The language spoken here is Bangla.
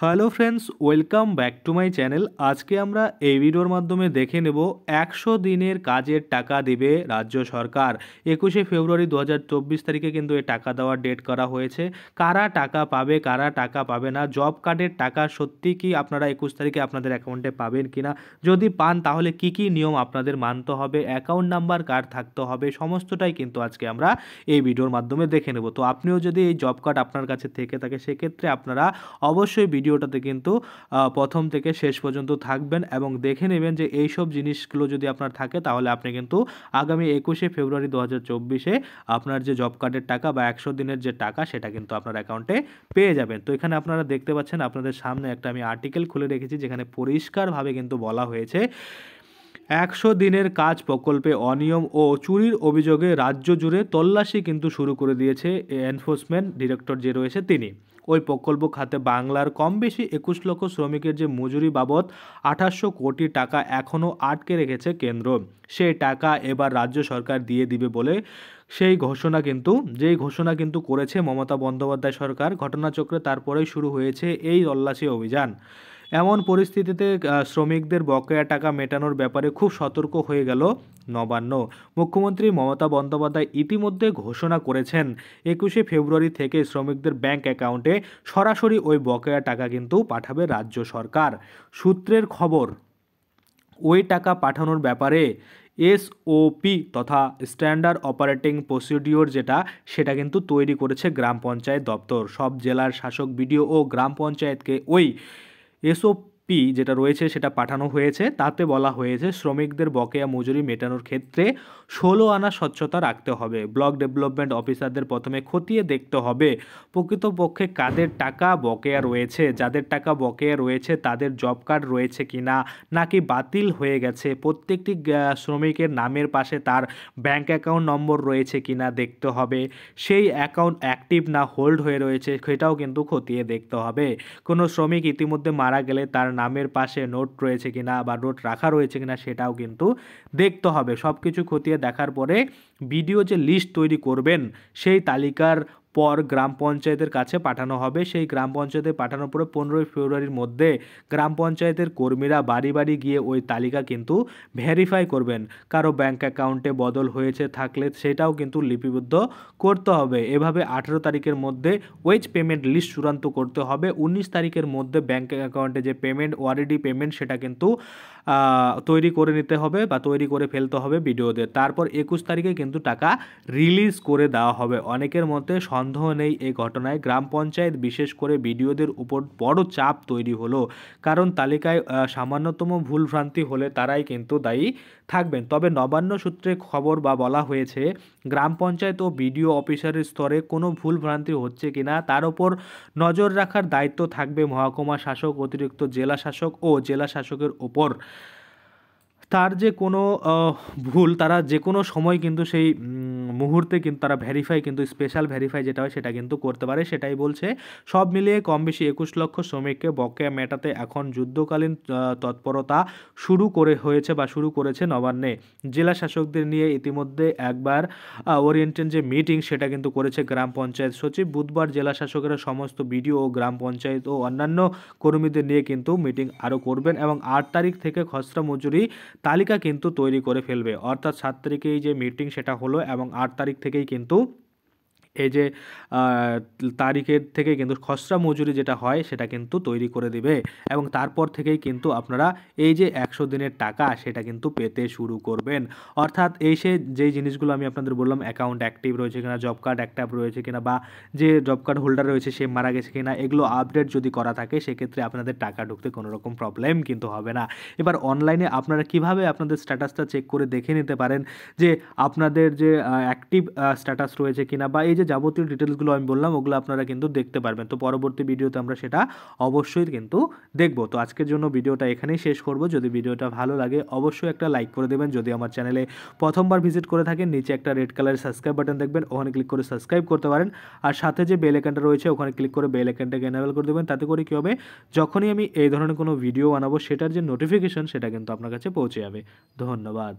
Hello friends, welcome back to my channel. আজকে আমরা এই ভিডিওর মাধ্যমে দেখে নেব 100 দিনের কাজের টাকা দেবে রাজ্য সরকার। 21শে ফেব্রুয়ারি 2024 তারিখে কিন্তু এই টাকা দেওয়ার ডেট করা হয়েছে। কারা টাকা পাবে, কারা টাকা পাবে না, জব কার্ডের টাকা সত্যি কি আপনারা 21 তারিখে আপনাদের অ্যাকাউন্টে পাবেন কিনা, যদি পান তাহলে কি কি নিয়ম আপনাদের মানতে হবে, অ্যাকাউন্ট নাম্বার কার থাকতে হবে, সমস্তটাই কিন্তু আজকে আমরা এই ভিডিওর মাধ্যমে দেখে নেব। তো আপনিও যদি এই জব কার্ড আপনার কাছে থেকে থাকে সেক্ষেত্রে আপনারা অবশ্যই ভিডিওটাতে কিন্তু প্রথম থেকে শেষ পর্যন্ত থাকবেন এবং দেখে নেবেন যে এই সব জিনিসগুলো যদি আপনার থাকে তাহলে আপনি কিন্তু আগামী 21শে ফেব্রুয়ারি 2024-এ আপনার যে জব কার্ডের টাকা বা 100 দিনের যে টাকা সেটা কিন্তু আপনার অ্যাকাউন্টে পেয়ে যাবেন। তো এখানে আপনারা দেখতে পাচ্ছেন, আপনাদের সামনে একটা আমি আর্টিকেল খুলে রেখেছি যেখানে পরিষ্কারভাবে কিন্তু বলা হয়েছে 100 দিনের কাজ প্রকল্পে অনিয়ম ও চুরির অভিযোগে রাজ্য জুড়ে তল্লাশি কিন্তু শুরু করে দিয়েছে এনফোর্সমেন্ট ডিরেক্টর যে রয়েছে তিনি। ওই প্রকল্প খাতে বাংলার কম বেশি 21 লক্ষ শ্রমিকের যে মজুরি বাবদ 2800 কোটি টাকা এখনও আটকে রেখেছে কেন্দ্র, সেই টাকা এবার রাজ্য সরকার দিয়ে দিবে বলে যেই ঘোষণা কিন্তু করেছে মমতা বন্দ্যোপাধ্যায় সরকার। ঘটনাচক্রে তারপরেই শুরু হয়েছে এই তল্লাশি অভিযান। এমন পরিস্থিতিতে শ্রমিকদের বকেয়া টাকা মেটানোর ব্যাপারে খুব সতর্ক হয়ে গেল নবান্ন। মুখ্যমন্ত্রী মমতা বন্দ্যোপাধ্যায় ইতিমধ্যে ঘোষণা করেছেন 21শে ফেব্রুয়ারি থেকে শ্রমিকদের ব্যাংক অ্যাকাউন্টে সরাসরি ওই বকেয়া টাকা কিন্তু পাঠাবে রাজ্য সরকার। সূত্রের খবর, ওই টাকা পাঠানোর ব্যাপারে এসওপি তথা স্ট্যান্ডার্ড অপারেটিং প্রসিডিওর সেটা কিন্তু তৈরি করেছে গ্রাম পঞ্চায়েত দপ্তর। সব জেলার শাসক বিডিও ও গ্রাম পঞ্চায়েতকে ওই এসওপি যেটা রয়েছে সেটা পাঠানো হয়েছে। তাতে বলা হয়েছে শ্রমিকদের বকেয়া মজুরি মেটানোর ক্ষেত্রে 16 আনা স্বচ্ছতা রাখতে হবে। ব্লক ডেভেলপমেন্ট অফিসারদের প্রথমে খতিয়ে দেখতে হবে প্রকৃতপক্ষে কাদের টাকা বকেয়া রয়েছে, যাদের টাকা বকেয়া রয়েছে তাদের জব কার্ড রয়েছে কিনা, নাকি বাতিল হয়ে গেছে, প্রত্যেকটি শ্রমিকের নামের পাশে তার ব্যাংক অ্যাকাউন্ট নম্বর রয়েছে কিনা দেখতে হবে, সেই অ্যাকাউন্ট অ্যাক্টিভ না হোল্ড হয়ে রয়েছে সেটাও কিন্তু খতিয়ে দেখতে হবে। কোনো শ্রমিক ইতিমধ্যে মারা গেলে তার নামের পাশে নোট রয়েছে কিনা বা নোট রাখা রয়েছে কিনা সেটাও কিন্তু দেখতে হবে। সব কিছু খতিয়ে দেখার পরে ভিডিও যে লিস্ট তৈরি করবেন সেই তালিকার পর গ্রাম পঞ্চায়েতের কাছে পাঠানো হবে। সেই গ্রাম পঞ্চায়েতে পাঠানোর পরে 15 ফেব্রুয়ারির মধ্যে গ্রাম পঞ্চায়েতের কর্মীরা বাড়ি বাড়ি গিয়ে ওই তালিকা কিন্তু ভেরিফাই করবেন। কারো ব্যাংক অ্যাকাউন্টে বদল হয়েছে থাকলে সেটাও কিন্তু লিপিবদ্ধ করতে হবে। এভাবে 18 তারিখের মধ্যে ওয়েজ পেমেন্ট লিস্ট চূড়ান্ত করতে হবে। 19 তারিখের মধ্যে ব্যাংক অ্যাকাউন্টে যে পেমেন্ট ওয়ারেডি পেমেন্ট সেটা কিন্তু তৈরি করে নিতে হবে বা তৈরি করে ফেলতে হবে ভিডিওদের। তারপর 21 তারিখে কিন্তু টাকা রিলিজ করে দেওয়া হবে। অনেকের মধ্যে সন্দেহ নেই এই ঘটনায় গ্রাম পঞ্চায়েত বিশেষ করে বিডিওদের উপর বড় চাপ তৈরি হলো, কারণ তালিকায় সামান্যতম ভুলভ্রান্তি হলে তারাই কিন্তু দায়ী থাকবেন। তবে নবান্ন সূত্রে খবর বা বলা হয়েছে গ্রাম পঞ্চায়েত ও বিডিও অফিসারের স্তরে কোনো ভুলভ্রান্তি হচ্ছে কিনা তার উপর নজর রাখার দায়িত্ব থাকবে মহকুমা শাসক, অতিরিক্ত জেলা শাসক ও জেলা শাসকের ওপর। তার যে কোনো ভুল তারা যে কোনো সময় কিন্তু সেই মুহূর্তে কিন্তু তারা ভেরিফাই কিন্তু স্পেশাল ভেরিফাই যেটা হয় সেটা কিন্তু করতে পারে, সেটাই বলছে। সব মিলিয়ে কম বেশি 21 লক্ষ শ্রমিককে বকেয়া মেটাতে এখন যুদ্ধকালীন তৎপরতা শুরু করেছে নবান্নে। জেলা শাসকদের নিয়ে ইতিমধ্যে একবার ওরিয়েন্টেড যে মিটিং সেটা কিন্তু করেছে গ্রাম পঞ্চায়েত সচিব। বুধবার জেলা শাসকেরা সমস্ত বিডিও ও গ্রাম পঞ্চায়েত ও অন্যান্য কর্মীদের নিয়ে কিন্তু মিটিং আরও করবেন এবং 8 তারিখ থেকে খসড়া মজুরি তালিকা কিন্তু তৈরি করে ফেলবে। অর্থাৎ 7 তারিখে এই যে মিটিং সেটা হলো এবং 8 তারিখ থেকেই কিন্তু এই যে তারিখের থেকে কিন্তু খসড়া মজুরি যেটা হয় সেটা কিন্তু তৈরি করে দিবে এবং তারপর থেকেই কিন্তু আপনারা এই যে 100 দিনের টাকা সেটা কিন্তু পেতে শুরু করবেন। অর্থাৎ যেই জিনিসগুলো আমি আপনাদের বললাম, অ্যাকাউন্ট অ্যাক্টিভ রয়েছে কিনা, জব কার্ড অ্যাক্টিভ রয়েছে কিনা, বা যে জব কার্ড হোল্ডার রয়েছে সে মারা গেছে কিনা, এগুলো আপডেট যদি করা থাকে সেক্ষেত্রে আপনাদের টাকা ঢুকতে কোনো রকম প্রবলেম কিন্তু হবে না। এবার অনলাইনে আপনারা কিভাবে আপনাদের স্ট্যাটাসটা চেক করে দেখে নিতে পারেন যে আপনাদের যে অ্যাক্টিভ স্ট্যাটাস রয়েছে কিনা, বা এই যে যাবতীয় ডিটেলসগুলো আমি বললাম ওগুলো আপনারা কিন্তু দেখতে পারবেন। তো পরবর্তী ভিডিওতে আমরা সেটা অবশ্যই কিন্তু দেখব। তো আজকের জন্য ভিডিওটা এখানেই শেষ করব। যদি ভিডিওটা ভালো লাগে অবশ্যই একটা লাইক করে দেবেন। যদি আমার চ্যানেলে প্রথমবার ভিজিট করে থাকেন নিচে একটা রেড কালারের সাবস্ক্রাইব বাটন দেখবেন, ওখানে ক্লিক করে সাবস্ক্রাইব করতে পারেন। আর সাথে যে বেল আইকনটা রয়েছে ওখানে ক্লিক করে বেল আইকনটাকে এনেবল করে দেবেন। তাতে করে কী হবে, যখনই আমি এই ধরনের কোনো ভিডিও বানাবো সেটার যে নোটিফিকেশন সেটা কিন্তু আপনার কাছে পৌঁছে যাবে। ধন্যবাদ।